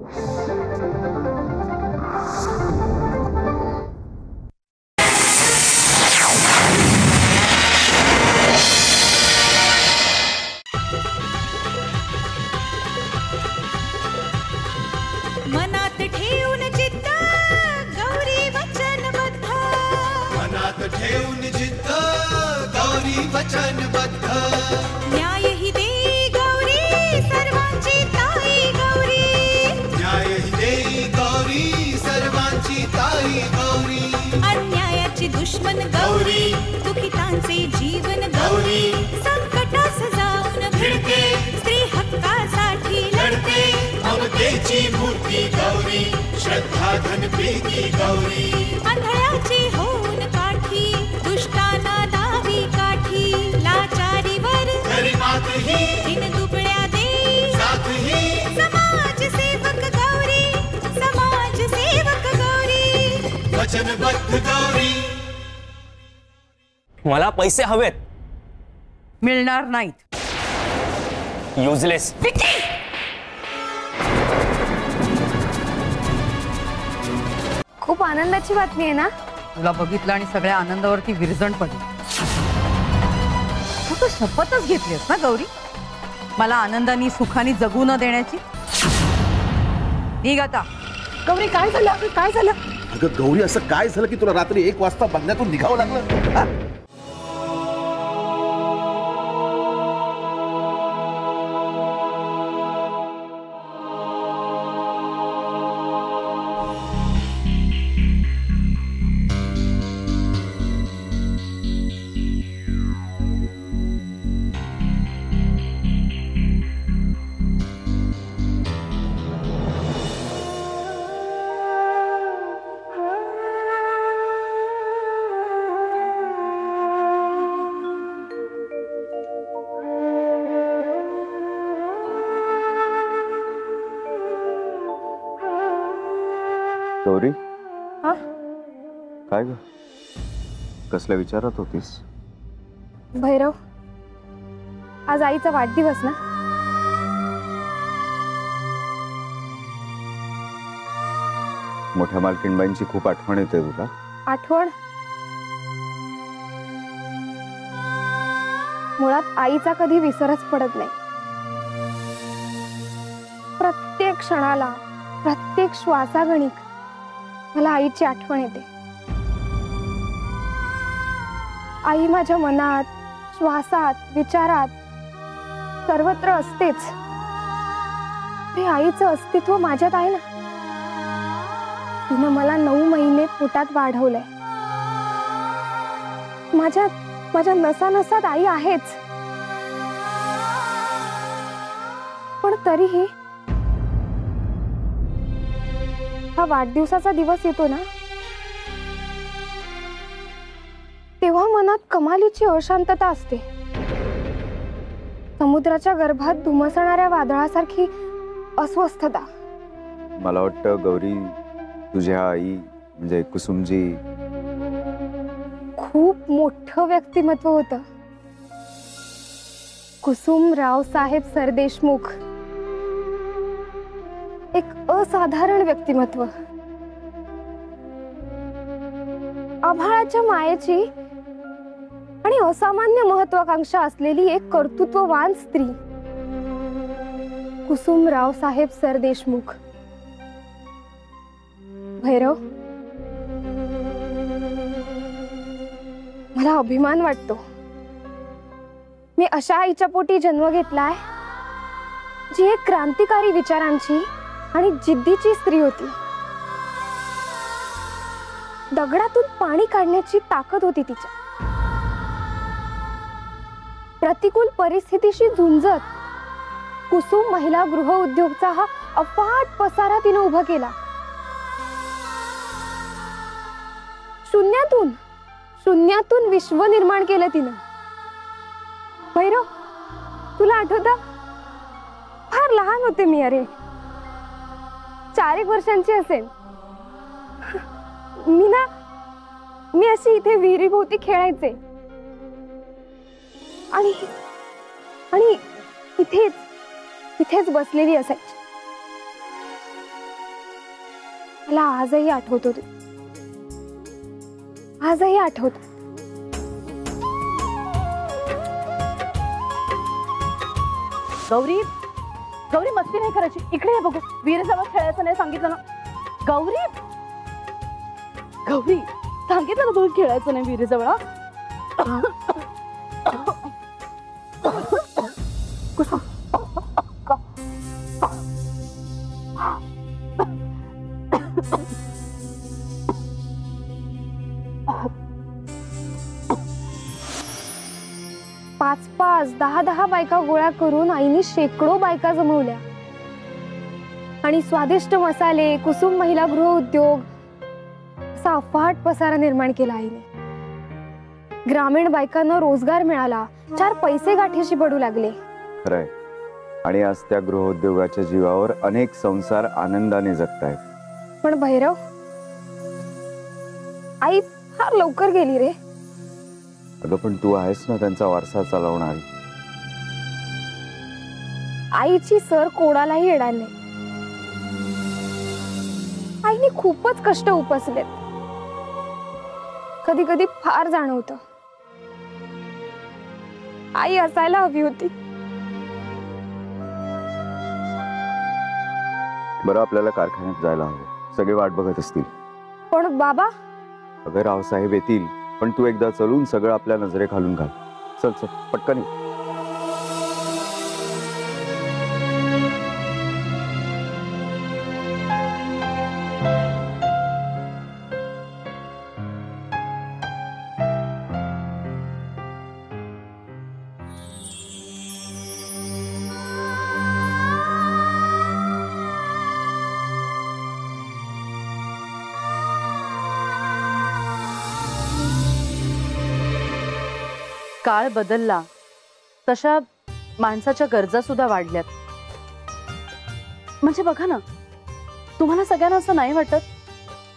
मनात ठेवून जिद्द गौरी वचनबद्ध, मनात ठेवून जिद्द गौरी वचनबद्ध, न्याय ही देई गौरी सर्वांची ताई गौरी, न्याय ही देई गौरी सर्वांची ताई गौरी, अन्यायाची दुश्मन गौरी दुखितांचे जीवन गौरी, संकटास जाऊन भिडते स्त्री हक्कासाठी लढते, ममतेची मूर्ती गौरी श्रद्धा धन प्रीती गौरी, आंधळ्याची होऊन काठी दुष्टांना दावी काठी, लाचारीवर खरी मात ही दिन दुबळ्या दे साथ ही, समाज सेवक गौरी समाज सेवक गौरी वचनबद्ध गौरी। मला पैसे हवेत। मिळणार नाहीत। युजलेस। खूप आनंदाची बातमी आहे ना? तुला बघितलं आणि सगळ्या आनंदावरती विरजण पडली। तू शपथच घेतलीस ना गौरी, मला आनंदाने सुखाने जगू न देण्याची। निघ आता। गौरी काय झालं? काय झालं? अगं गौरी, असं काय झालं की तुला रात्री 1 वाजता बंगल्यातून निघावं लागलं? गौरी, हा? काय ग? कसल्या विचारात होतीस? भैरव, आज आईचा वाढदिवस ना? मोठ्या मालकीणबाईंची खूप आठवण येते तुला? आठवण? मुळात आईचा कधी विसरच पडत नाही। प्रत्येक क्षणाला, प्रत्येक श्वासागणिक मला आईची आठवण येते। आई माझ्या मनात, श्वासात, विचारात सर्वत्र असतेच। ते आईचं अस्तित्व माझ्यात आहे ना। तिनं मला 9 महिने पोटात वाढवलंय। माझ्या नसा-नसात आई आहेच। पण तरीही हा वाढदिवसाचा दिवस येतो ना, तेव्हा मनात कमालीची अशांतता असते। समुद्राच्या गर्भात धुमसणाऱ्या वादळासारखी अस्वस्थता। मला वाटतं गौरी, तुझ्या आई म्हणजे कुसुमजी खूप मोठं व्यक्तिमत्व होतं। कुसुम रावसाहेब सरदेशमुख, एक असाधारण व्यक्तिमत्व। आभाळाच्या मायेची आणि असामान्य महत्वाकांक्षा असलेली एक कर्तृत्ववान स्त्री, कुसुम रावसाहेब सरदेशमुख। भैरव, मला अभिमान वाटतो। मी अशा आईच्या पोटी जन्म घेतलाय जी एक क्रांतिकारी विचारांची आणि जिद्दीची स्त्री होती। दगडातून पाणी काढण्याची ताकद होती तिच्या। प्रतिकूल परिस्थितीशी झुंजत कुसुम महिला गृह उद्योगचा हा अफाट पसारा तिने उभा केला। शून्यातून विश्व निर्माण केलं तिनं। भैरव, तुला आठवतं? फार लहान होते मी, अरे 4 एक वर्षांची असेल। मी अशी इथे विहिरीभोवती खेळायचे आणि इथेच बसलेली असायची। मला आजही आठवतो ते, आजही आठवतो. गौरी, गौरी मस्ती नाही करायची. इकडे ये बघू. वीरजवळ खेळायचं नाही सांगितलं ना. गौरी, गौरी सांगितलं ना तुला खेळायचं नाही वीरजवळ. पाच पाच 10 बायका गोळा करून आईने शेकडो बायका जमवल्या आणि स्वादिष्ट मसाले, कुसुम महिला गृह उद्योग असा अफाट पसारा निर्माण केला आईने. ग्रामीण बायकांना रोजगार मिळाला, 4 पैसे गाठीशी पडू लागले. खरंय. आणि आज त्या गृहोद्योगाच्या जीवावर अनेक संसार आनंदाने जगतायत. पण भैरव, आई फार लवकर गेली रे. अगं पण तू आहेस ना त्यांचा वारसा चालवणारी. आईची सर कोणालाही येणार नाही. आईने खूपच कष्ट उपसलेत. कधी कधी फार जाणवतं आई असायला हवी होती. बरं, आपल्याला कारखान्यात जायला हवं. सगळे वाट बघत असतील. पण बाबा, अगं रावसाहेब येतील, पण तू एकदा चलून सगळं आपल्या नजरेखालून घाल. चल चल पटकन. काळ बदलला तशा माणसाच्या गरजा सुद्धा वाढल्यात. म्हणजे बघा ना, तुम्हाला सगळ्यांना असं नाही वाटत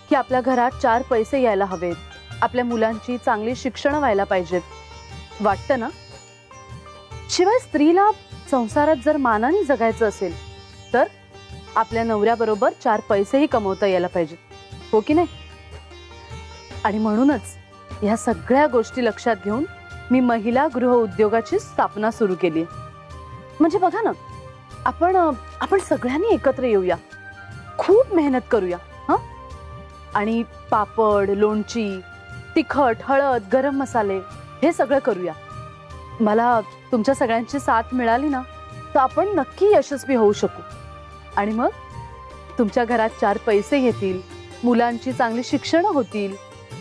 की आपल्या घरात 4 पैसे यायला हवेत, आपल्या मुलांची चांगली शिक्षण व्हायला पाहिजेत? वाटतं ना. शिवाय स्त्रीला संसारात जर मानाने जगायचं असेल तर आपल्या नवऱ्याबरोबर 4 पैसेही कमवता यायला पाहिजेत, हो की नाही? आणि म्हणूनच या सगळ्या गोष्टी लक्षात घेऊन मी महिला गृह उद्योगाची स्थापना सुरू केली. म्हणजे बघा ना, आपण सगळ्यांनी एकत्र येऊया, खूप मेहनत करूया. आणि पापड, लोणची, तिखट, हळद, गरम मसाले हे सगळं करूया. मला तुमच्या सगळ्यांची साथ मिळाली ना तर आपण नक्की यशस्वी होऊ शकू. आणि मग तुमच्या घरात 4 पैसे येतील, मुलांची चांगली शिक्षण होतील,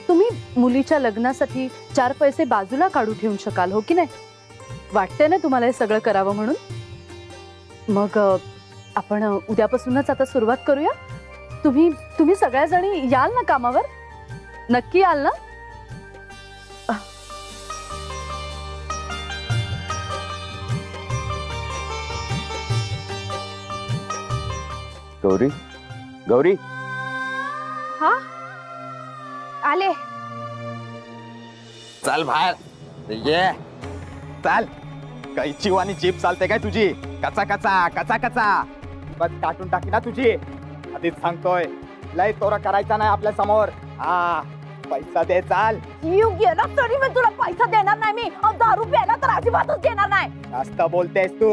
तुम्ही मुलीच्या लग्नासाठी 4 पैसे बाजूला काढू ठेवू शकाल, हो की नाही? वाटतंय ना तुम्हाला हे सगळं करावं म्हणून? मग आपण उद्यापासूनच आता सुरुवात करूया. तुम्ही सगळ्याजणी याल ना कामावर? नक्की याल ना? गौरी, गौरी. हा आले. चल बाहेर ये. चाल. कैची वाणी जीप चालते काय तुझी? कचा कचा कचा कचा बस काटून टाकी ना तुझी. आधीच सांगतोय, लय तोरा करायचा नाही आपल्या समोर. हा, पैसा दे. चाल. जीव गेला तरी मी तुला पैसा देणार नाही. मी दारू प्यायला तर अजिबातच देणार नाही. जास्त बोलतेस तू.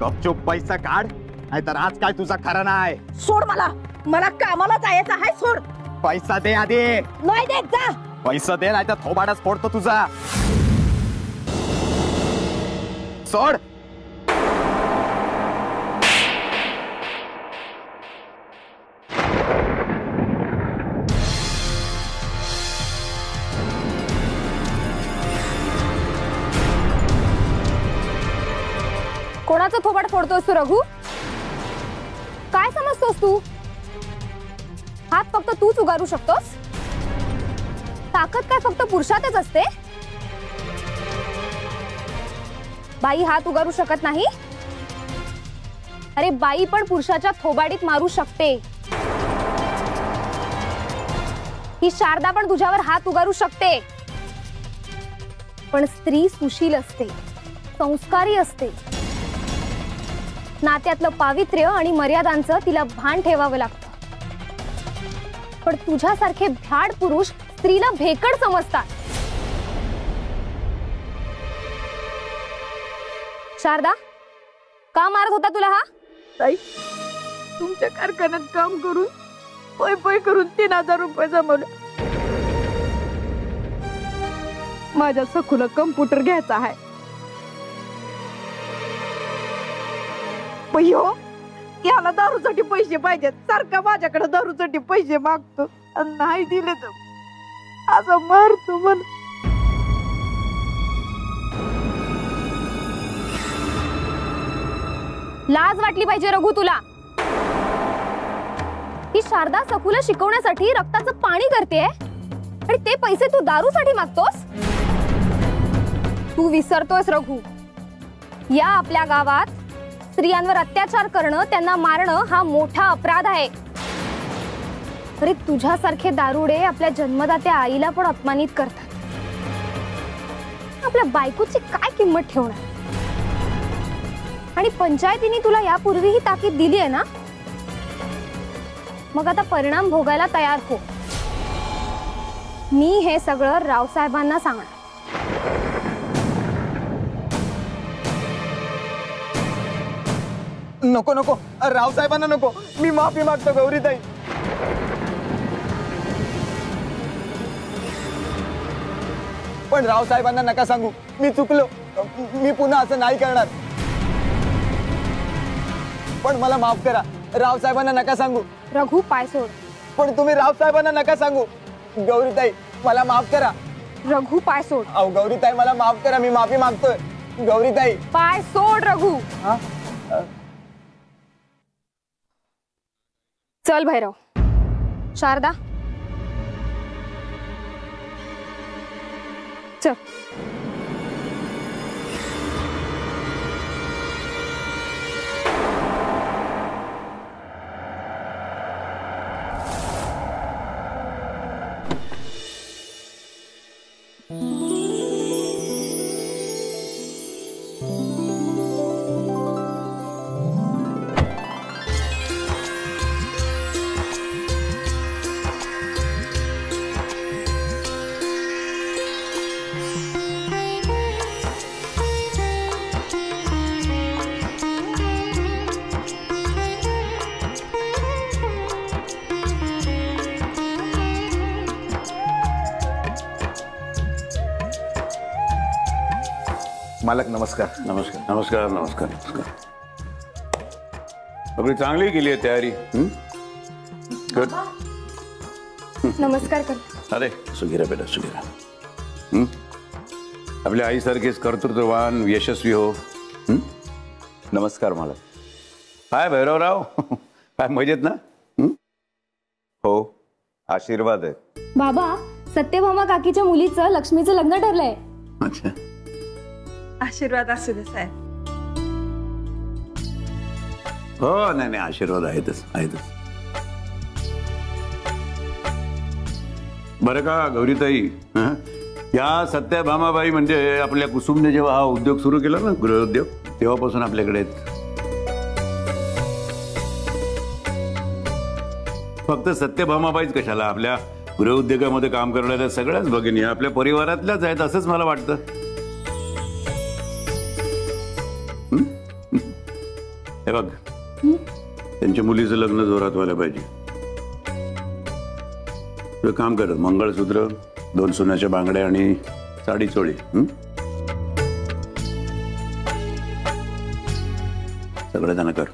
गपचूप पैसा काढ, नाहीतर आज काय तुझा खरं नाही. सोड मला. मला कामाला जायचं आहे. सोड. पैसा दे आधी. नाही देत. जा. पैसा दे, नाही तर थोबाडच फोडतो तुझा. सोड. कोणाचं थोबाड फोडतोस तू रघु? काय समजतोस तू? हात फक्त तूच उगारू शकतोस? ताकद काय फक्त पुरुषातच असते? बाई हात उगारू शकत नाही? अरे बाई पण पुरुषाच्या थोबाडीत मारू शकते. ही शारदा पण तुझ्यावर हात उगारू शकते. पण स्त्री सुशील असते, संस्कारी असते. नात्यातलं पावित्र्य आणि मर्यादांचं तिला भान ठेवावं लागतं. पण तुझ्यासारखे भ्याड पुरुष स्त्रीला भेकड समजतात. शारदा, का मारत होता तुला हा? ताई, तुमच्या कारखान्यात काम करून पै पै करून 3000 रुपये जमवले. माझ्या सखूला कम्प्युटर घ्यायचा आहे. पण ह्यो याला दारूसाठी पैसे पाहिजेत. सारखा माझ्याकडे दारूसाठी पैसे मागतो आणि नाही दिले तर असं मारतो मला. लाज वाटली पाहिजे रघु तुला. ही शारदा सखूला शिकवण्यासाठी रक्ताचं पाणी करते आणि ते पैसे तू दारूसाठी मागतोस. तू विसरतोस रघु, या आपल्या गावात स्त्रियांवर अत्याचार करणं, त्यांना मारणं हा मोठा अपराध आहे. अरे तुझ्यासारखे दारुडे आपल्या जन्मदात्या आईला पण अपमानित करतात. आपल्या बायकोची काय किंमत ठेवणार? आणि पंचायतीने तुला यापूर्वी ही ताकीद दिली आहे ना, मग आता परिणाम भोगायला तयार हो. मी हे सगळं रावसाहेबांना सांगणार. नको नको, रावसाहेबांना नको. मी माफी मागतो गौरीताई. पण रावसाहेबांना नका सांगू. मी चुकलो. मी पुन्हा असं नाही करणार. पण मला माफ करा. रावसाहेबांना नका सांगू. रघु, पाय सोड. पण तुम्ही रावसाहेबांना नका सांगू. गौरीताई, मला माफ करा. रघु, पाय सोड. अहो गौरीताई, मला माफ करा. मी माफी मागतोय. गौरीताई, पाय सोड रघु. चल भैरव. शारदा, चल. मालक नमस्कार. नमस्कार नमस्कार नमस्कार नमस्कार. सगळी चांगली केली आहे तयारी. गुड. नमस्कार कर. अरे सुगिरा बेटा सुगिरा. आपल्या आईसारखेच कर्तृत्ववान यशस्वी हो. नमस्कार मालक. काय भैरवराव, काय मजेत ना? हो, आशीर्वाद आहे. बाबा, सत्यभामा काकीच्या मुलीचं लक्ष्मीचं लग्न ठरलंय. अच्छा. आशीर्वाद असू दे साहेब. हो, नाही नाही, आशीर्वाद आहेतच आहेतच. बरं का गौरीताई, या सत्यभामाबाई म्हणजे आपल्या कुसुमने जेव्हा हा उद्योग सुरू केला ना, गृहोद्योग, तेव्हापासून आपल्याकडे आहेत. फक्त सत्यभामाबाईच कशाला, आपल्या गृहोद्योगामध्ये काम करणाऱ्या सगळ्याच भगिनी आपल्या परिवारातल्याच आहेत असंच मला वाटतं. हे बघ, त्यांच्या मुलीचं लग्न जोरात व्हायला पाहिजे. तू काम कर, मंगळसूत्र, 2 सोन्याच्या बांगड्या आणि साडी चोळी. सगळं त्यांना कर.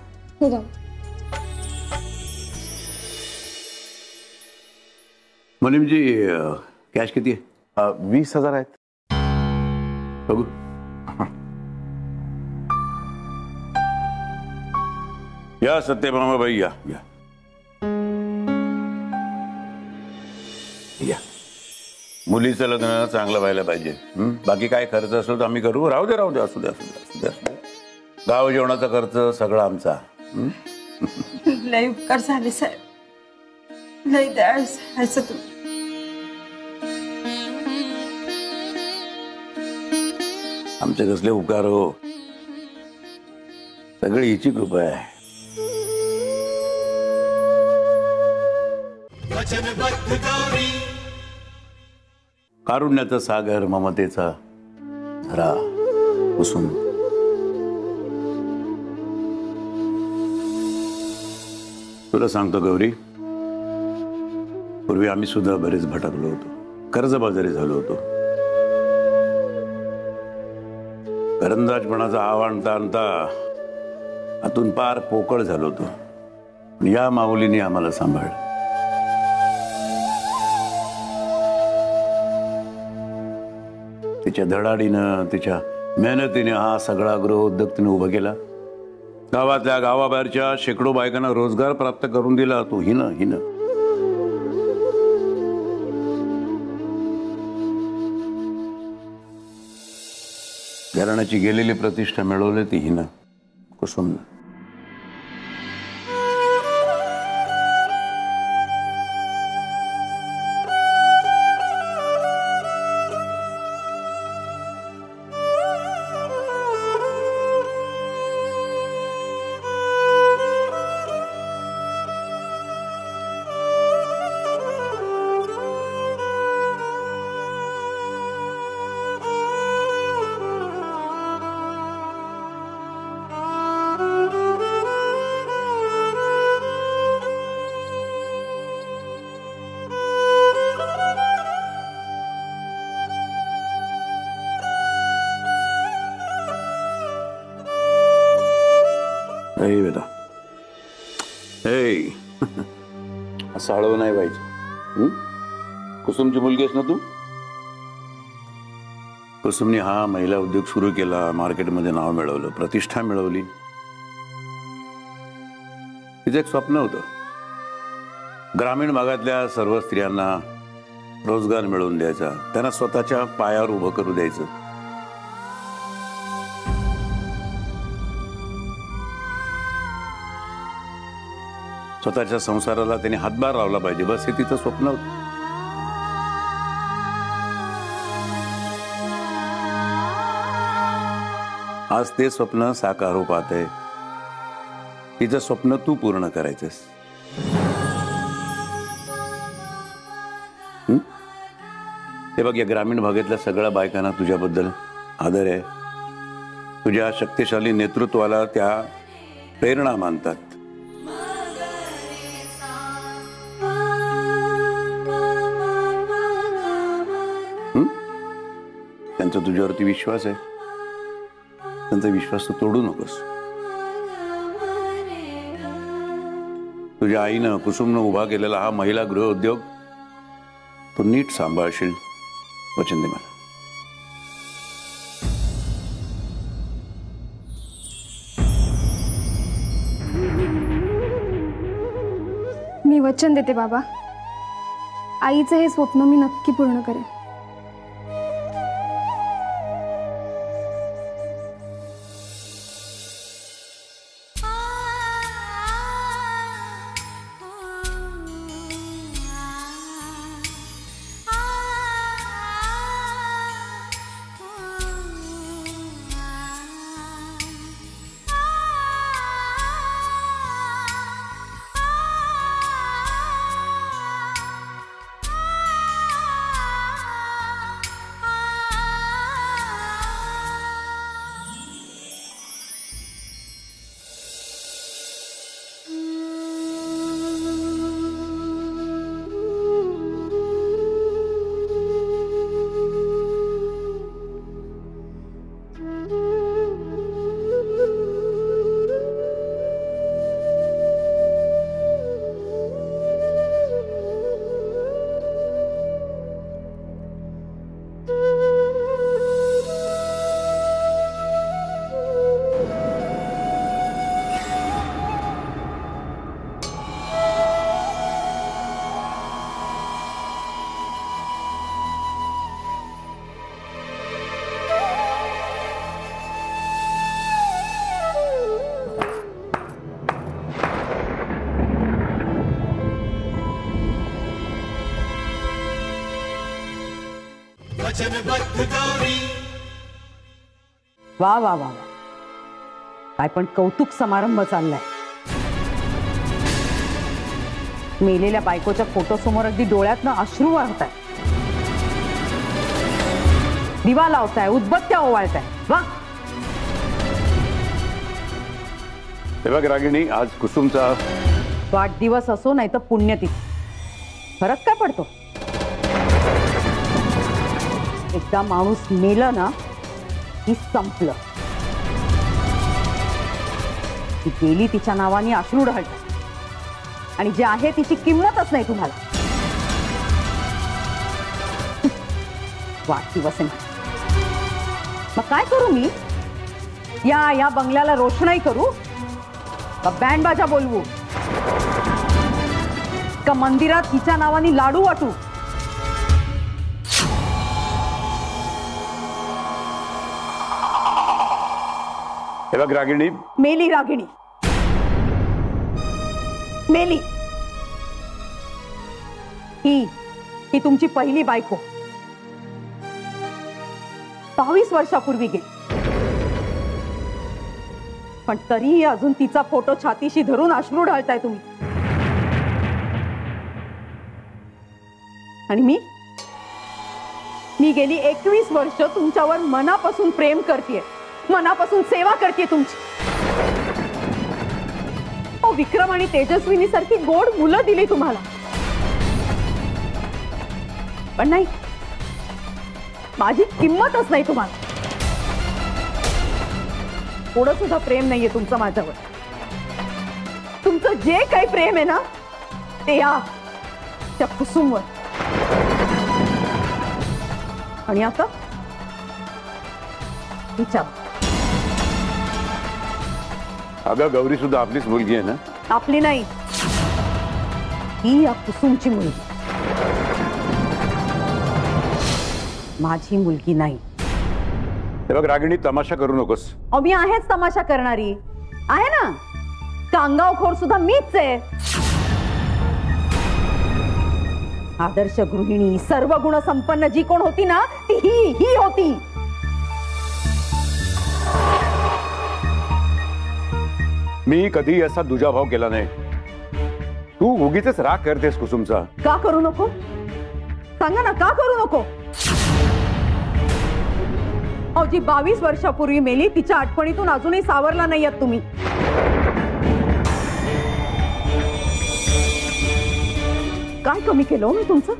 मुलीमजी, कॅश किती आहे? 20,000 आहेत. बघू. या सत्यभामाबाई, या या या. मुलीचं लग्न चांगलं व्हायला पाहिजे. बाकी काय खर्च असेल तर आम्ही करू. राहू दे राहू दे, असू दे असू दे असू दे असू दे. गाव जेवणाचा खर्च सगळा आमचा. लय उपकार झाले साहेब. लय दयाळू साहेब तुम्ही. आमचे कसले उपकार हो, सगळी हिची कृपा आहे. वचनबद्ध गौरी कारुण्याचा सागर ममतेचा झरा कुसुम तुला सांगतो गौरी, पूर्वी आम्ही सुद्धा बरेच भटकलो होतो, कर्जबाजारी झालो होतो. घरंदाजपणाचा आव्हानता आणता आतून पार पोकळ झालो होतो. या माऊलीने आम्हाला सांभाळलं. तिच्या धडाडीनं, तिच्या मेहनतीने हा सगळा गृहोद्योग तिने उभा केला. गावातल्या गावाबाहेरच्या शेकडो बायकांना रोजगार प्राप्त करून दिला तो हिनं. घराण्याची गेलेली प्रतिष्ठा मिळवली ती हिनं, कुसुमनं. बेटा असं हळव नाही पाहिजे. कुसुमची मुलगी आहेस ना तू? कुसुमने हा महिला उद्योग सुरू केला, मार्केटमध्ये नाव मिळवलं, प्रतिष्ठा मिळवली. तिचं एक स्वप्न होतं, ग्रामीण भागातल्या सर्व स्त्रियांना रोजगार मिळवून द्यायचा, त्यांना स्वतःच्या पायावर उभं करू द्यायचं. स्वतःच्या संसाराला त्याने हातभार लावला पाहिजे, बस हे तिचं स्वप्न होतं. आज ते स्वप्न साकार हो पाहतंय. तिचं स्वप्न तू पूर्ण करायचंस. ते बघ, या ग्रामीण भागातल्या सगळ्या बायकांना तुझ्याबद्दल आदर आहे. तुझ्या शक्तिशाली नेतृत्वाला त्या प्रेरणा मानतात. त्यांचा तुझ्यावरती विश्वास आहे, त्यांचा विश्वास तू तोडू नकोस. तुझ्या आईनं, कुसुमनं उभा केलेला हा महिला गृह उद्योग तू नीट सांभाळशील, वचन दे मला. मी वचन देते बाबा, आईचं हे स्वप्न मी नक्की पूर्ण करेन. वचनबद्ध गौरी. वा वा वा, काय पण कौतुक समारंभ चाललाय. मेलेल्या बायकोच्या फोटोसमोर अगदी डोळ्यातनं अश्रू वाहताय, दिवा लावताय, उदबत्त्या ओवाळताय. वा, हे बघ रागिणी, आज कुसुमचा वाढदिवस असो नाही तर पुण्यतिथी, फरक काय पडतो? एकदा माणूस मेलं ना की संपलं. ती गेली तिच्या नावाने अश्रू ढाळतात आणि जे आहे तिची किंमतच नाही तुम्हाला. वाढदिवस आहे. मग काय करू मी? या बंगल्याला रोषणाई करू का बँड बाजा बोलवू का मंदिरात तिच्या नावाने लाडू वाटू? हे बघ रागिणी, मेली रागिणी, मेली. ही तुमची पहिली बायको 22 वर्षापूर्वी गेली, पण तरीही अजून तिचा फोटो छातीशी धरून अश्रू ढाळताय तुम्ही. आणि मी गेली 21 वर्ष तुमच्यावर मनापासून प्रेम करतेय, मनापासून सेवा करते तुमची. विक्रम आणि तेजस्विनी सारखी गोड मुलं दिली तुम्हाला, पण नाही, माझी किंमतच नाही तुम्हाला. थोडं सुद्धा प्रेम नाहीये तुमचं माझ्यावर. तुमचं जे काही प्रेम आहे ना ते या त्या कुसुमवर. आणि आता विचार. अगं गौरी सुद्धा आपलीच मुलगी आहे ना? आपली नाही, ही या कुसुमची मुलगी, माझी मुलगी नाही. हे बघ रागिणी, तमाशा करू नकोस. मी आहेच तमाशा करणारी, आहे ना. कांगावखोर सुद्धा मीच आहे. आदर्श गृहिणी, सर्व गुण संपन्न जी कोण होती ना ती ही होती. मी कधी असा दुजाभाव केला नाही. तू उगीच राग करतेस कुसुमचा. का करू नको? सांगा ना, का करू नको? जी 22 वर्षापूर्वी मेली तिच्या आठवणीतून अजूनही सावरला नाही आहात तुम्ही. काय कमी केलं मी तुमचं?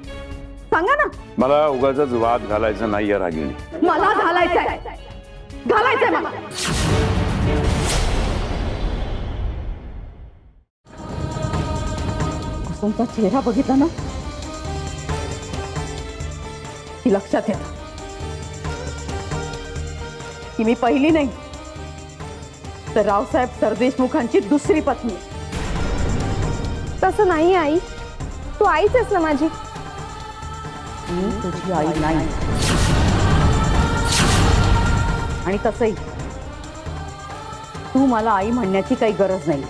सांगा ना. मला उगाचच वाद घालायचा नाहीये रागिणी. मला घालायचंय मला. कुसुमचा चेहरा बघितला ना की लक्षात येतं की मी पहिली नाही तर रावसाहेब सरदेशमुखांची दुसरी पत्नी. तसं नाही आई, तू आईच आहेस ना माझी. मी तुझी आई नाही, आणि तसंही तू मला आई म्हणण्याची काही गरज नाही.